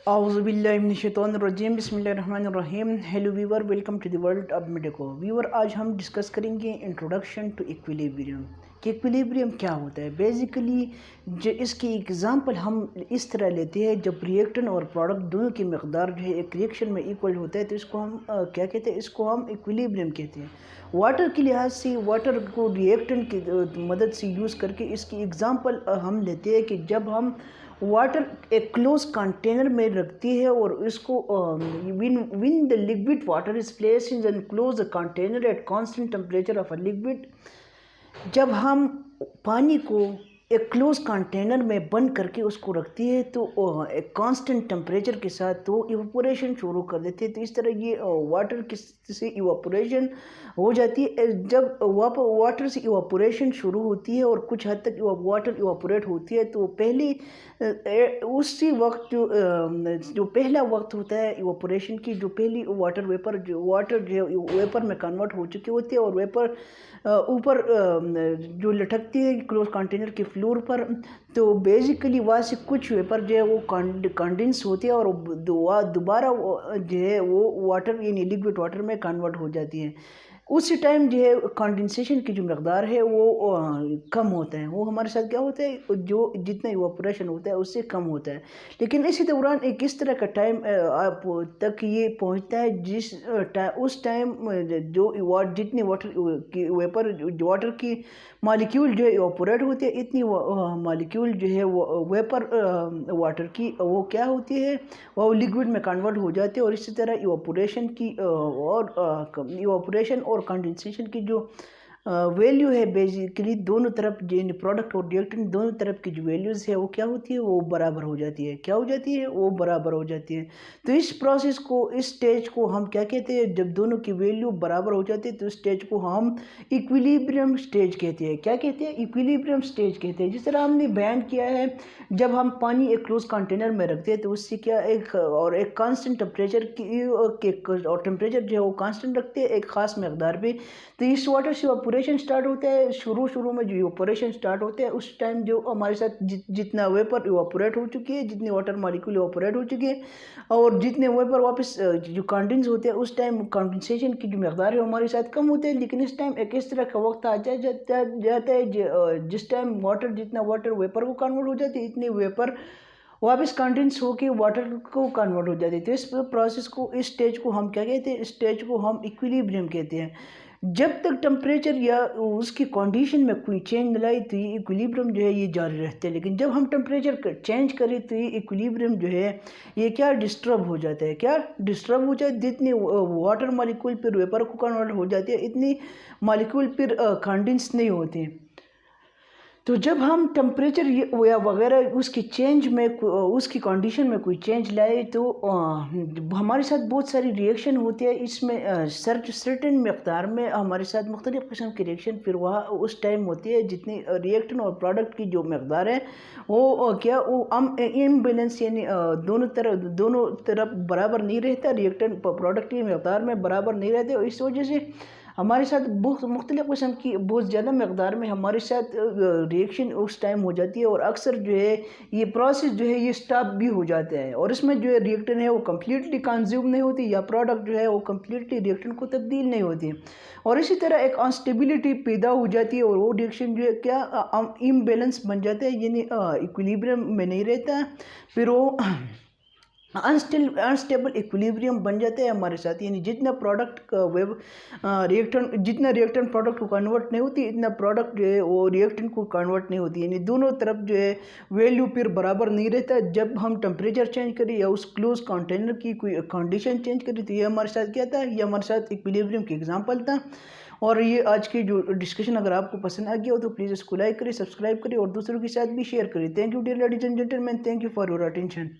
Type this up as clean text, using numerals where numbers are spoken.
आउज़ुबिल्लाहिमिनश्शैतानिर्रजीम बिस्मिल्लाहिर्रहमानिर्रहीम। Hello viewer, welcome to the world of medico. Viewer, आज हम डिस्कस करेंगे इंट्रोडक्शन टू इक्विलिब्रियम कि इक्विलिब्रियम क्या होता है। बेसिकली जो इसकी एग्जांपल हम इस तरह लेते हैं, जब रिएक्टेंट और प्रोडक्ट दोनों की मकदार जो है एक रिएक्शन में इक्वल होता है तो इसको हम क्या कहते हैं, इसको हम इक्विलिब्रियम कहते हैं। वाटर के लिहाज से वाटर को रिएक्टेंट की मदद से यूज़ करके इसकी एग्जांपल हम लेते हैं कि जब हम वाटर एक क्लोज कंटेनर में रखती है और इसको win the liquid water is placed in an close container at constant temperature of a liquid. जब हम पानी को एक क्लोज कंटेनर में बंद करके उसको रखती है तो एक कांस्टेंट टेम्परेचर के साथ तो इवापोरेशन शुरू कर देती है। तो इस तरह ये वाटर से इवापोरेशन हो जाती है। जब वाटर से इवापोरेशन शुरू होती है और कुछ हद तक वाटर इवापोरेट होती है तो पहली उसी वक्त जो पहला वक्त होता है इवापोरेशन की, जो पहली वाटर जो वेपर में कन्वर्ट हो चुकी होती है और वेपर ऊपर जो लटकती है क्लोज कंटेनर के फ्लोर पर, तो बेसिकली वहाँ से कुछ वेपर जो है वो कंडेंस होती है और दोबारा जो है वो वाटर यानी लिक्विड वाटर में कन्वर्ट हो जाती है। उसी टाइम जो है कंडेंसेशन की जो मकदार है वो कम होता है। वो हमारे साथ क्या होता है, जो जितना इवापोरेशन होता है उससे कम होता है। लेकिन इसी दौरान एक इस तरह का टाइम आप तक ये पहुंचता है जिस उस टाइम जो जितनी वाटर की वेपर वाटर की मालिक्यूल जो है इवापोरेट होती है, इतनी मालिक्यूल जो है वो वेपर वाटर की वो क्या होती है, वो लिक्विड में कन्वर्ट हो जाती है। और इसी तरह इवापोरेशन और कंडेंसेशन की जो वैल्यू है, बेसिकली दोनों तरफ जो प्रोडक्ट और रिएक्टेंट दोनों तरफ की जो वैल्यूज़ है वो क्या होती है, वो बराबर हो जाती है। क्या हो जाती है, वो बराबर हो जाती है। तो इस प्रोसेस को, इस स्टेज को हम क्या कहते हैं, जब दोनों की वैल्यू बराबर हो जाती है तो इस स्टेज को हम इक्विलिब्रियम स्टेज कहते हैं। क्या कहते हैं, इक्विलिब्रियम स्टेज कहते हैं। जिस तरह हमने बयान किया है, जब हम पानी एक क्लोज कंटेनर में रखते हैं तो उससे क्या एक कांस्टेंट टेम्परेचर की और टेम्परेचर जो है वो कांस्टेंट रखते हैं एक ख़ास मकदार पे। तो इस वाटर से इवापोरेशन स्टार्ट होता है। शुरू में जो इवापोरेशन स्टार्ट होते हैं उस टाइम जो हमारे साथ जितना वेपर इवापोरेट हो चुकी है, जितने वाटर मॉलिक्यूल इवापोरेट हो चुके हैं और जितने वेपर वापस जो कंडेंस होते हैं, उस टाइम कंडेंसेशन की जो मकदार है हमारे साथ कम होते हैं। लेकिन इस टाइम एक इस तरह का वक्त आ जाता है जिस टाइम जितना वाटर वेपर को कन्वर्ट हो जाती है, इतने वेपर वापस कंडेंस होके वाटर को कन्वर्ट हो जाती है। तो इस प्रोसेस को, इस स्टेज को हम क्या कहते हैं, इस स्टेज को हम इक्विलिब्रियम कहते हैं। जब तक टेम्परेचर या उसकी कंडीशन में कोई चेंज न लाए तो ये इक्विलिब्रियम जो है ये जारी रहता है। लेकिन जब हम टेम्परेचर चेंज करें तो ये इक्विलिब्रियम जो है ये क्या डिस्टर्ब हो जाता है। क्या डिस्टर्ब हो जाए, जितनी वाटर मॉलिक्यूल फिर वेपर को कन्वर्ट हो जाती है, इतनी मॉलिक्यूल फिर कंडेंस नहीं होती। तो जब हम टेम्परेचर या वगैरह उसकी चेंज में, उसकी कंडीशन में कोई चेंज लाए तो हमारे साथ बहुत सारी रिएक्शन होती है। इसमें सर्टेन मकदार में हमारे साथ मुख्तलिफ़ किस्म की रिएक्शन फिर वहाँ उस टाइम होती है जितनी रिएक्टेंट और प्रोडक्ट की जो मकदार है वो क्या वो इम्बैलेंस यानी दोनों तरफ बराबर नहीं रहता, रिएक्टेंट प्रोडक्ट की मकदार में बराबर नहीं रहते। और इस वजह से हमारे साथ बहुत मुख्तलिफ़ किस्म की बहुत ज़्यादा मकदार में हमारे साथ रिएक्शन उस टाइम हो जाती है और अक्सर जो है ये प्रोसेस जो है ये स्टॉप भी हो जाता है और इसमें जो है रिएक्टेंट है वो कम्प्लीटली कंज्यूम नहीं होती या प्रोडक्ट जो है वो कम्प्लीटली रिएक्टेंट को तब्दील नहीं होती। और इसी तरह एक अनस्टेबिलिटी पैदा हो जाती है और वो रिएक्शन जो है क्या इम्बैलेंस बन जाता है, यानी इक्विलिब्रियम में नहीं रहता, फिर वो अनस्टेबल इक्विलिब्रियम बन जाते हैं हमारे साथ। यानी जितना प्रोडक्ट का जितना रिएक्टेंट प्रोडक्ट को कन्वर्ट नहीं होती, इतना प्रोडक्ट जो है वो रिएक्टेंट को कन्वर्ट नहीं होती। यानी दोनों तरफ जो है वैल्यू फिर बराबर नहीं रहता। जब हम टेम्परेचर चेंज करें या उस क्लोज कंटेनर की कोई कंडीशन चेंज करें तो ये हमारे साथ क्या था, ये हमारे साथ इक्विलिब्रियम की एग्जाम्पल था। और ये आज की जो डिस्कशन अगर आपको पसंद आ गया हो तो प्लीज़ इसको लाइक करें, सब्सक्राइब करें और दूसरों के साथ भी शेयर करें। Thank you dear ladies and gentleman, thank you for your attention.